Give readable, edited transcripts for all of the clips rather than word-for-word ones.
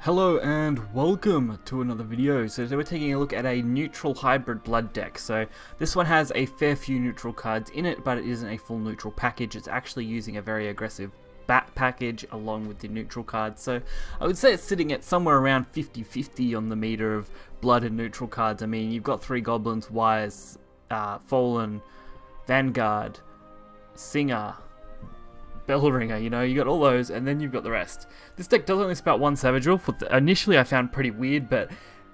Hello and welcome to another video. So today we're taking a look at a neutral hybrid blood deck. So this one has a fair few neutral cards in it, but it isn't a full neutral package. It's actually using a very aggressive bat package along with the neutral cards. So I would say it's sitting at somewhere around 50-50 on the meter of blood and neutral cards. I mean, you've got 3 goblins, wires, fallen, vanguard, singer, Bellringer, you know, you got all those, and then you've got the rest. This deck does only spout 1 Savage Wolf, which initially I found pretty weird, but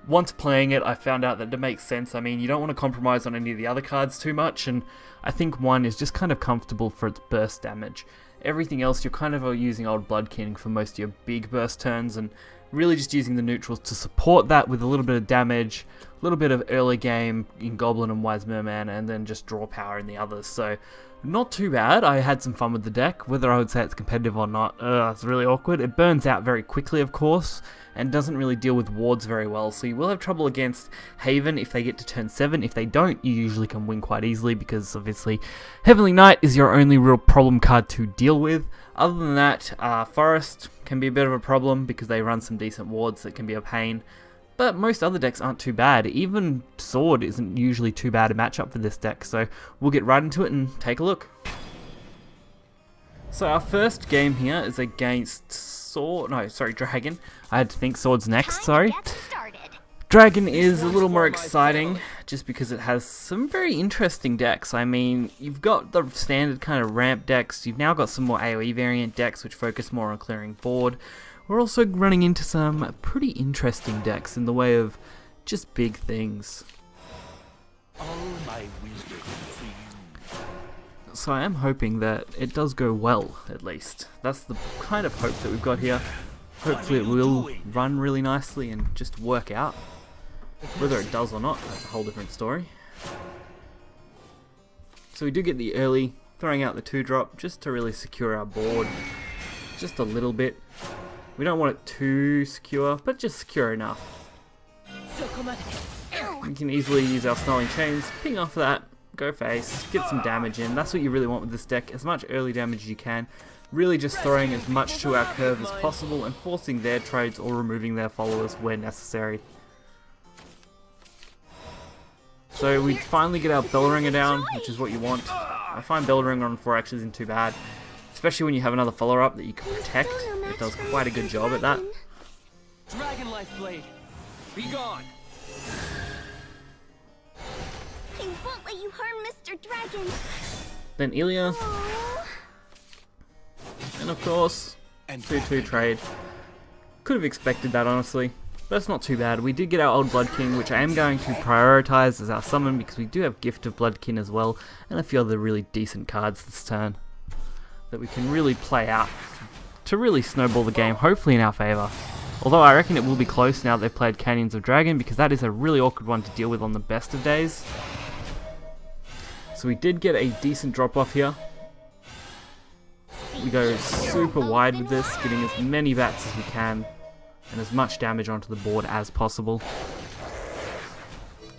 once playing it, I found out that it makes sense. I mean, you don't want to compromise on any of the other cards too much, and I think 1 is just kind of comfortable for its burst damage. Everything else, you're kind of using Old Blood King for most of your big burst turns, and really just using the neutrals to support that with a little bit of damage, a little bit of early game in Goblin and Wise Merman, and then just draw power in the others. So not too bad. I had some fun with the deck. Whether I would say it's competitive or not, it's really awkward. It burns out very quickly, of course, and doesn't really deal with wards very well. So you will have trouble against Haven if they get to turn 7. If they don't, you usually can win quite easily because obviously Heavenly Knight is your only real problem card to deal with. Other than that, Forest can be a bit of a problem because they run some decent wards that can be a pain. But most other decks aren't too bad. Even Sword isn't usually too bad a matchup for this deck, so we'll get right into it and take a look. So our first game here is against Dragon. I had to think Sword's next, sorry. Dragon is a little more exciting just because it has some very interesting decks. I mean, you've got the standard kind of ramp decks, you've now got some more AoE variant decks which focus more on clearing board. We're also running into some pretty interesting decks in the way of just big things. So I am hoping that it does go well, at least. That's the kind of hope that we've got here. Hopefully it will run really nicely and just work out. Whether it does or not, that's a whole different story. So we do get the early, throwing out the 2-drop just to really secure our board. Just a little bit. We don't want it too secure, but just secure enough. We can easily use our Snarling Chains, ping off that, go face, get some damage in. That's what you really want with this deck, as much early damage as you can. Really just throwing as much to our curve as possible and forcing their trades or removing their followers where necessary. So we finally get our Bellringer down, which is what you want. I find Bellringer on 4X isn't too bad. Especially when you have another follower-up that you can protect. It does quite a good job at that. Dragon Life Blade, be gone. I won't let you harm Mr. Dragon. Then Ilya. And of course, 2-2 trade. Could have expected that, honestly. But it's not too bad. We did get our Old Blood King, which I am going to prioritize as our summon because we do have Gift of Bloodkin as well, and a few other really decent cards this turn that we can really play out to really snowball the game, hopefully in our favour. Although I reckon it will be close now that they've played Canyons of Dragon, because that is a really awkward one to deal with on the best of days. So we did get a decent drop off here. We go super wide with this, getting as many bats as we can, and as much damage onto the board as possible.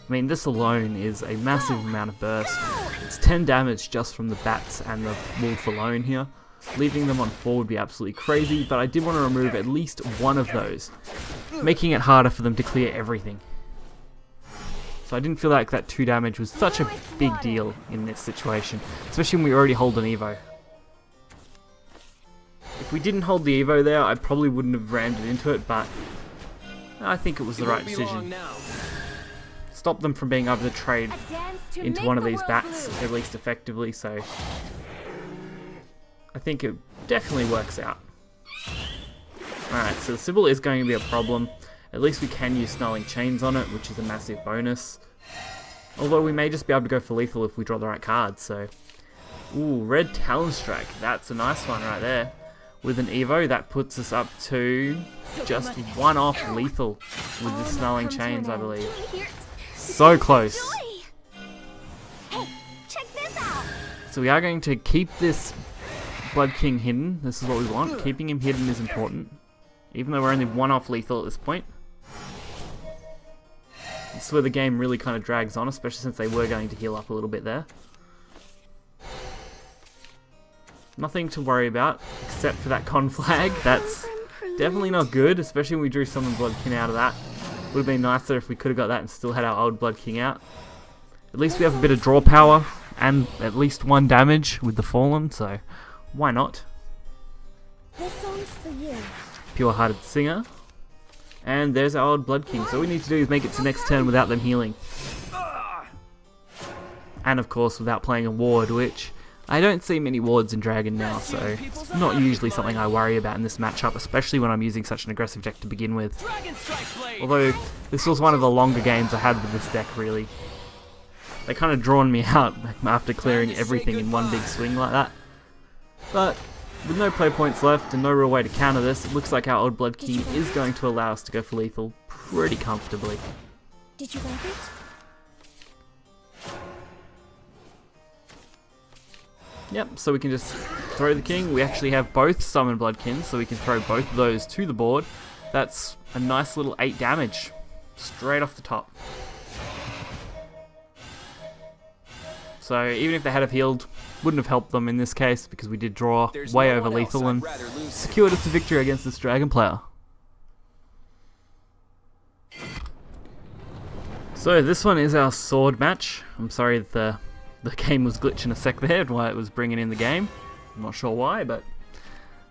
I mean, this alone is a massive amount of burst. It's 10 damage just from the bats and the wolf alone here. Leaving them on 4 would be absolutely crazy, but I did want to remove at least one of those, making it harder for them to clear everything. So I didn't feel like that 2 damage was such a big deal in this situation, especially when we already hold an Evo. If we didn't hold the Evo there, I probably wouldn't have rammed it into it, but I think it was the right decision. Stop them from being able to trade into one of these bats, at least effectively, so I think it definitely works out. Alright, so the Sybil is going to be a problem. At least we can use Snarling Chains on it, which is a massive bonus. Although we may just be able to go for lethal if we draw the right card, so... Ooh, Red Talon Strike, that's a nice one right there. With an Evo, that puts us up to just 1 off lethal with the Snarling Chains, I believe. So close. Hey, check this out. So we are going to keep this Blood King hidden. This is what we want. Keeping him hidden is important. Even though we're only 1 off lethal at this point. This is where the game really kind of drags on, especially since they were going to heal up a little bit there. Nothing to worry about, except for that con flag. That's Definitely not good, especially when we drew Summon Blood King out of that. Would have been nicer if we could have got that and still had our old Blood King out. At least we have a bit of draw power and at least 1 damage with the Fallen, so why not? This song's for you. Pure-Hearted Singer. And there's our old Blood King. So all we need to do is make it to next turn without them healing. And of course without playing a ward, which I don't see many wards in Dragon now, so it's not usually something I worry about in this matchup, especially when I'm using such an aggressive deck to begin with. Although this was one of the longer games I had with this deck, really. They kind of drawn me out after clearing everything in one big swing like that. But with no play points left and no real way to counter this, it looks like our old Blood King is going to allow us to go for lethal pretty comfortably. Did you like it? Yep, so we can just throw the king. We actually have both Summon Blood Kings, so we can throw both of those to the board. That's a nice little 8 damage, straight off the top. So even if they had have healed, wouldn't have helped them in this case, because we did draw way over lethal and secured us a victory against this Dragon player. So this one is our sword match. I'm sorry that the game was glitching a sec there and why it was bringing in the game. I'm not sure why, but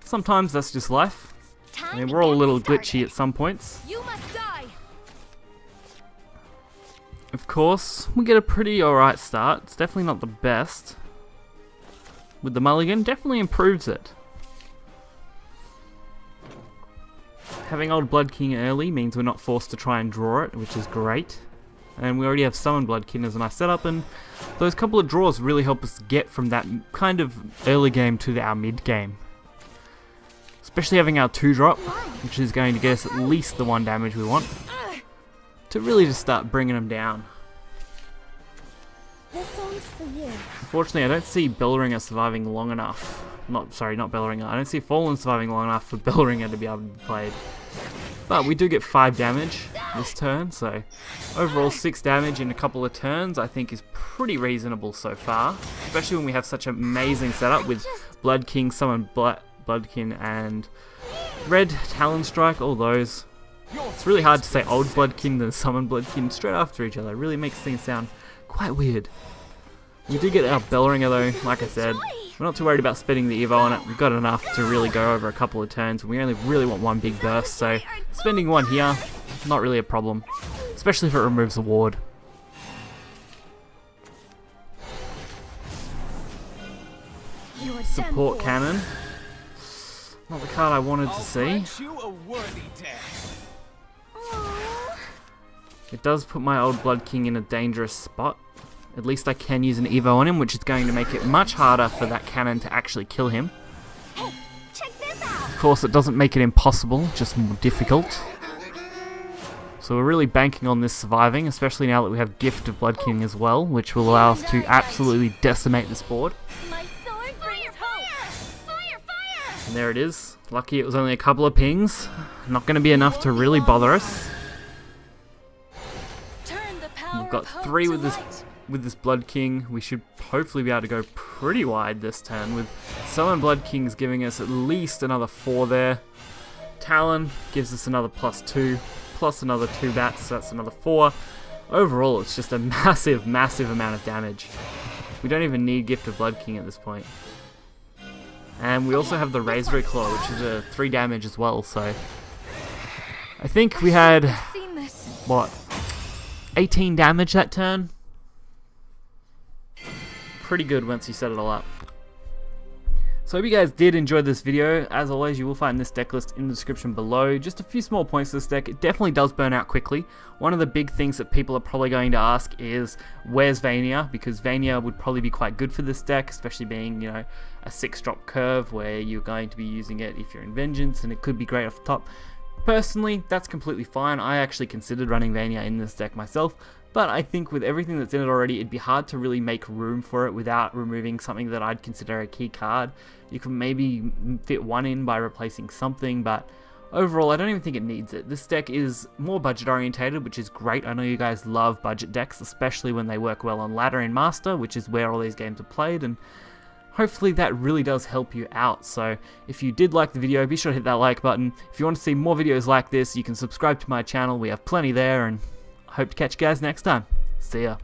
sometimes that's just life. I mean, we're all a little glitchy at some points. You must die. Of course, we get a pretty alright start. It's definitely not the best. With the mulligan, definitely improves it. Having old Blood King early means we're not forced to try and draw it, which is great. And we already have Summon Blood King as a nice setup, and those couple of draws really help us get from that kind of early game to our mid game. Especially having our 2-drop, which is going to get us at least the 1 damage we want, to really just start bringing them down. This song's for you. Unfortunately, I don't see Bellringer surviving long enough. Not Bellringer. I don't see Fallen surviving long enough for Bellringer to be able to be played. But we do get 5 damage this turn, so overall 6 damage in a couple of turns I think is pretty reasonable so far. Especially when we have such an amazing setup with Blood King, Summon Blood King and Red Talon Strike, all those. It's really hard to say old Blood King than Summon Blood King straight after each other. It really makes things sound quite weird. We do get our Bellringer though, like I said. We're not too worried about spending the Evo on it. We've got enough to really go over a couple of turns. We only really want 1 big burst, so spending 1 here, not really a problem. Especially if it removes a ward. Support Cannon. Not the card I wanted to see. It does put my old Blood King in a dangerous spot. At least I can use an Evo on him, which is going to make it much harder for that cannon to actually kill him. Hey, check this out. Of course, it doesn't make it impossible, just more difficult. So we're really banking on this surviving, especially now that we have Gift of Blood King as well, which will allow us to absolutely decimate this board. My sword brings hope. Fire, fire. And there it is. Lucky it was only a couple of pings. Not going to be enough to really bother us. We've got 3 with this Blood King. We should hopefully be able to go pretty wide this turn, with Summon Blood Kings giving us at least another 4 there. Talon gives us another +2, plus another 2 bats, so that's another 4. Overall, it's just a massive, massive amount of damage. We don't even need Gift of Blood King at this point. And we also have the Razor Claw, which is a 3 damage as well, so I think we had, what, 18 damage that turn? Pretty good once you set it all up. So I hope you guys did enjoy this video. As always, you will find this deck list in the description below. Just a few small points to this deck. It definitely does burn out quickly. One of the big things that people are probably going to ask is, where's Vania? Because Vania would probably be quite good for this deck, especially being, you know, a 6-drop curve where you're going to be using it if you're in Vengeance, and it could be great off the top. Personally, that's completely fine. I actually considered running Vania in this deck myself, but I think with everything that's in it already, it'd be hard to really make room for it without removing something that I'd consider a key card. You can maybe fit 1 in by replacing something, but overall, I don't even think it needs it. This deck is more budget orientated, which is great. I know you guys love budget decks, especially when they work well on Ladder and Master, which is where all these games are played, and hopefully that really does help you out. So if you did like the video, be sure to hit that like button. If you want to see more videos like this, you can subscribe to my channel. We have plenty there, and I hope to catch you guys next time. See ya.